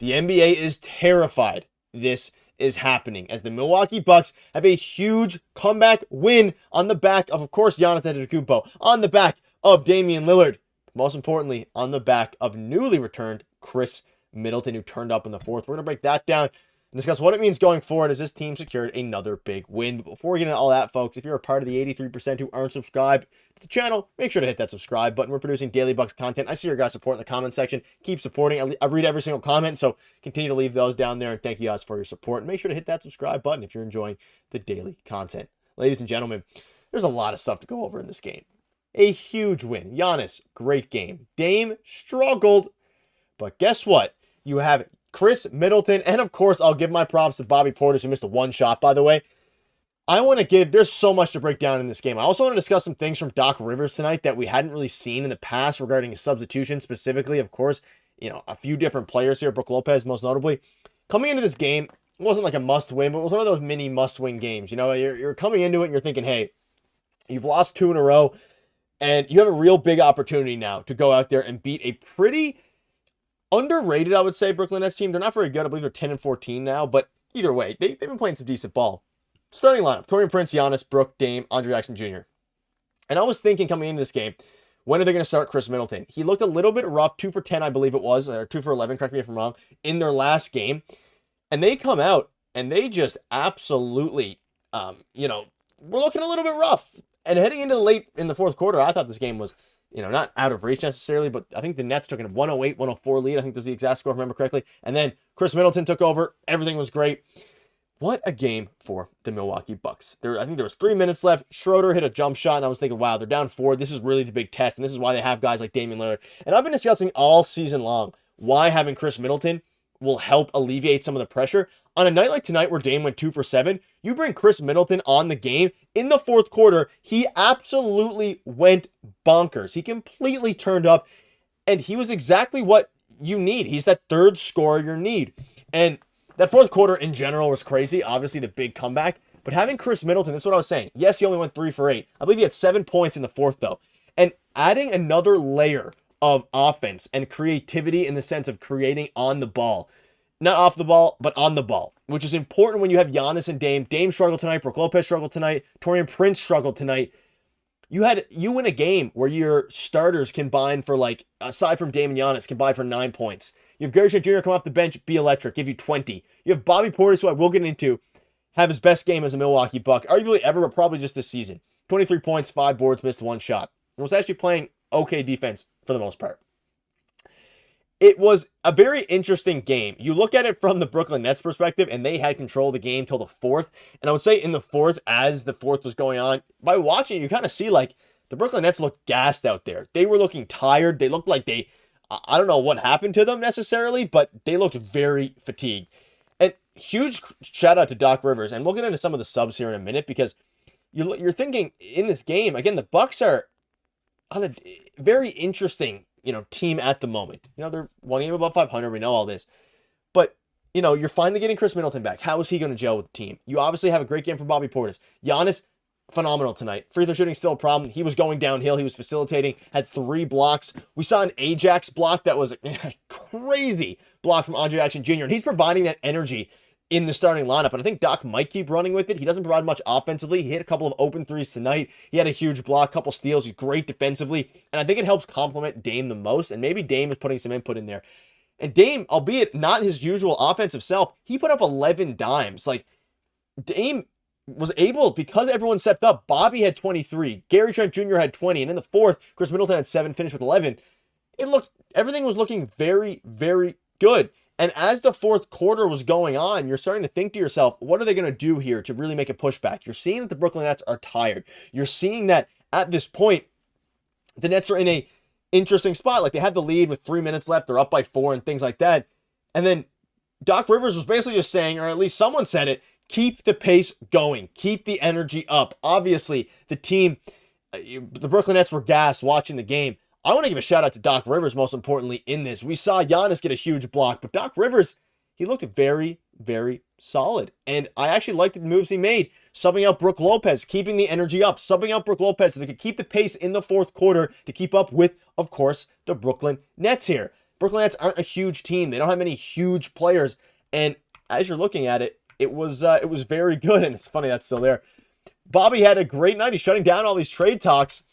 The NBA is terrified this is happening as the Milwaukee Bucks have a huge comeback win on the back of course, Giannis Antetokounmpo, on the back of Damian Lillard, most importantly, on the back of newly returned Chris Middleton, who turned up in the fourth. We're going to break that down and discuss what it means going forward as this team secured another big win. But before we get into all that, folks, if you're a part of the 83% who aren't subscribed to the channel, make sure to hit that subscribe button. We're producing daily Bucks content. I see your guys' support in the comment section. Keep supporting. I read every single comment, so continue to leave those down there. And thank you guys for your support. And make sure to hit that subscribe button if you're enjoying the daily content. Ladies and gentlemen, there's a lot of stuff to go over in this game. A huge win. Giannis, great game. Dame struggled, but guess what? You have Chris Middleton, and of course, I'll give my props to Bobby Portis, who missed a one shot, by the way. There's so much to break down in this game. I also want to discuss some things from Doc Rivers tonight that we hadn't really seen in the past regarding his substitution, specifically, of course, a few different players here, Brook Lopez, most notably. Coming into this game, it wasn't like a must-win, but it was one of those mini must-win games. You're coming into it and you're thinking, hey, you've lost 2 in a row, and you have a real big opportunity now to go out there and beat a pretty underrated, I would say, Brooklyn Nets team. They're not very good. I believe they're 10-14 now, but either way, they've been playing some decent ball. Starting lineup: Taurean Prince, Giannis, Brook, Dame, Andre Jackson Jr. And I was thinking coming into this game, when are they going to start Chris Middleton? He looked a little bit rough, 2 for 10, I believe it was, or 2 for 11, correct me if I'm wrong, in their last game. And they come out and they just absolutely, we're looking a little bit rough. And heading into late in the fourth quarter, I thought this game was not out of reach necessarily, but I think the Nets took a 108-104 lead. I think that was the exact score, if I remember correctly. And then Chris Middleton took over. Everything was great. What a game for the Milwaukee Bucks. I think there was 3 minutes left. Schroeder hit a jump shot, and I was thinking, wow, they're down 4. This is really the big test, and this is why they have guys like Damian Lillard. And I've been discussing all season long why having Chris Middleton will help alleviate some of the pressure. On a night like tonight where Dame went 2 for 7, you bring Chris Middleton on the game. In the fourth quarter, he absolutely went bonkers. He completely turned up, and he was exactly what you need. He's that third scorer you need. And that fourth quarter in general was crazy. Obviously, the big comeback. But having Chris Middleton, that's what I was saying. Yes, he only went 3 for 8. I believe he had 7 points in the fourth, though. And adding another layer of offense and creativity in the sense of creating on the ball. Not off the ball, but on the ball, which is important when you have Giannis and Dame. Dame struggled tonight. Brook Lopez struggled tonight. Taurean Prince struggled tonight. You win a game where your starters combine for, aside from Dame and Giannis, combine for 9 points. You have Gary Trent Jr. come off the bench, be electric, give you 20. You have Bobby Portis, who I will get into, have his best game as a Milwaukee Buck, arguably ever, but probably just this season. 23 points, 5 boards, missed 1 shot. And was actually playing okay defense for the most part. It was a very interesting game. You look at it from the Brooklyn Nets perspective, and they had control of the game till the fourth. And I would say in the fourth, as the fourth was going on, by watching it, you kind of see the Brooklyn Nets looked gassed out there. They were looking tired. They looked like I don't know what happened to them necessarily, but they looked very fatigued. And huge shout out to Doc Rivers. And we'll get into some of the subs here in a minute because you're thinking in this game, again, the Bucks are on a very interesting team at the moment. They're 1 game above 500. We know all this. But, you're finally getting Chris Middleton back. How is he going to gel with the team? You obviously have a great game from Bobby Portis. Giannis, phenomenal tonight. Free throw shooting still a problem. He was going downhill. He was facilitating, had 3 blocks. We saw an Ajax block that was a crazy block from Andre Jackson Jr. And he's providing that energy in the starting lineup. And I think Doc might keep running with it. He doesn't provide much offensively. He hit a couple of open threes tonight. He had a huge block, couple steals. He's great defensively. And I think it helps complement Dame the most. And maybe Dame is putting some input in there. And Dame, albeit not his usual offensive self, he put up 11 dimes. Dame was able, because everyone stepped up. Bobby had 23. Gary Trent Jr. had 20. And in the fourth, Chris Middleton had 7, finished with 11. Everything was looking very, very good. And as the fourth quarter was going on, you're starting to think to yourself, what are they going to do here to really make a pushback? You're seeing that the Brooklyn Nets are tired. You're seeing that at this point, the Nets are in a interesting spot. They had the lead with 3 minutes left. They're up by 4 and things like that. And then Doc Rivers was basically just saying, or at least someone said it, keep the pace going. Keep the energy up. Obviously, the team, the Brooklyn Nets were gassed watching the game. I want to give a shout out to Doc Rivers, most importantly, in this. We saw Giannis get a huge block, but Doc Rivers, he looked very, very solid. And I actually liked the moves he made. Subbing out Brook Lopez, keeping the energy up. Subbing out Brook Lopez so they could keep the pace in the fourth quarter to keep up with, of course, the Brooklyn Nets here. Brooklyn Nets aren't a huge team. They don't have many huge players. And as you're looking at it, it was very good. And it's funny that's still there. Bobby had a great night. He's shutting down all these trade talks.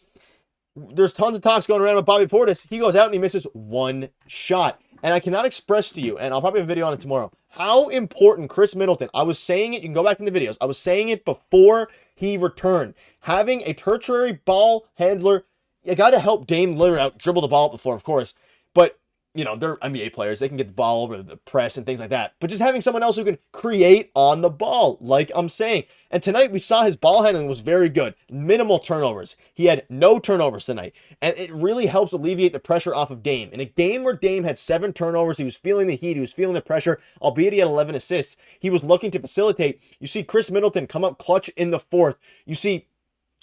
There's tons of talks going around about Bobby Portis. He goes out and he misses one shot. And I cannot express to you, and I'll probably have a video on it tomorrow, how important Chris Middleton, I was saying it, you can go back in the videos, I was saying it before he returned. Having a tertiary ball handler, you got to help Dame Lillard out, dribble the ball up the floor, of course. But, you know, they're NBA players. They can get the ball over the press and things like that. But just having someone else who can create on the ball, like I'm saying. And tonight we saw his ball handling was very good. Minimal turnovers. He had no turnovers tonight. And it really helps alleviate the pressure off of Dame. In a game where Dame had 7 turnovers, he was feeling the heat, he was feeling the pressure, albeit he had 11 assists. He was looking to facilitate. You see Chris Middleton come up clutch in the fourth. You see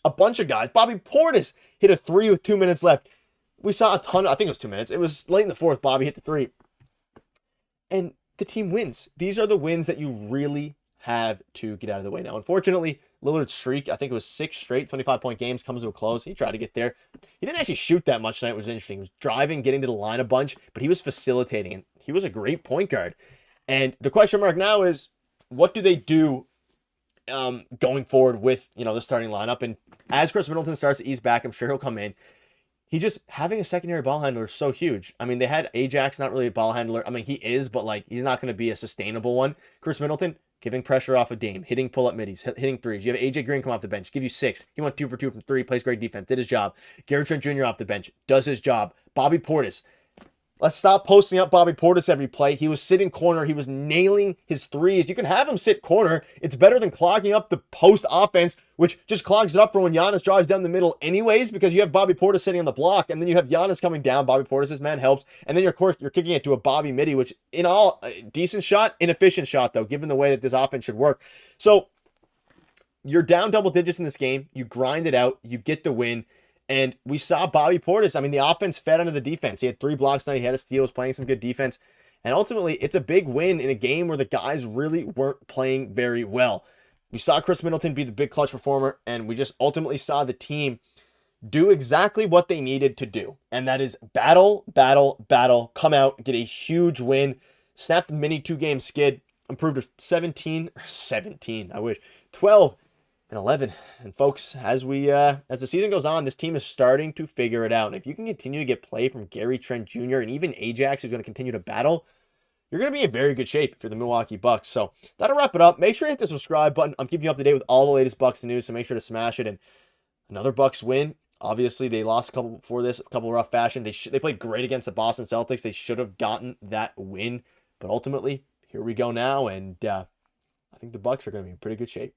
a bunch of guys. Bobby Portis hit a 3 with 2 minutes left. We saw a ton, I think it was 2 minutes. It was late in the fourth, Bobby hit the 3. And the team wins. These are the wins that you really have to get out of the way. Now, unfortunately, Lillard's streak, I think it was 6 straight 25-point games, comes to a close. He tried to get there. He didn't actually shoot that much tonight. It was interesting. He was driving, getting to the line a bunch, but he was facilitating, and he was a great point guard. And the question mark now is, what do they do going forward with, you know, the starting lineup? And as Chris Middleton starts to ease back, I'm sure he'll come in. He just, having a secondary ball handler is so huge. I mean, they had Ajax, not really a ball handler. I mean, he is, but like, he's not going to be a sustainable one. Chris Middleton, giving pressure off of Dame, hitting pull-up middies, hitting threes. You have AJ Green come off the bench, give you 6. He went 2 for 2 from 3, plays great defense, did his job. Gary Trent Jr. off the bench, does his job. Bobby Portis. Let's stop posting up Bobby Portis every play. He was sitting corner. He was nailing his threes. You can have him sit corner. It's better than clogging up the post offense, which just clogs it up for when Giannis drives down the middle anyways, because you have Bobby Portis sitting on the block, and then you have Giannis coming down. Bobby Portis' man helps, and then you're kicking it to a Bobby midi, which in all, decent shot, inefficient shot, though, given the way that this offense should work. So you're down double digits in this game. You grind it out. You get the win. And we saw Bobby Portis. I mean, the offense fed under the defense. He had 3 blocks tonight. He had a steal. He was playing some good defense. And ultimately, it's a big win in a game where the guys really weren't playing very well. We saw Chris Middleton be the big clutch performer, and we just ultimately saw the team do exactly what they needed to do. And that is battle, battle, battle, come out, get a huge win, snap the mini 2-game skid, improve to 12 and 11. And folks, as the season goes on, this team is starting to figure it out. And if you can continue to get play from Gary Trent Jr. and even Ajax, who's going to continue to battle, you're going to be in very good shape if you're the Milwaukee Bucks. So that'll wrap it up. Make sure to hit the subscribe button. I'm keeping you up to date with all the latest Bucks news, so make sure to smash it. And another Bucks win. Obviously, they lost a couple before this, a couple rough fashion. They played great against the Boston Celtics. They should have gotten that win. But ultimately, here we go now, and I think the Bucks are going to be in pretty good shape.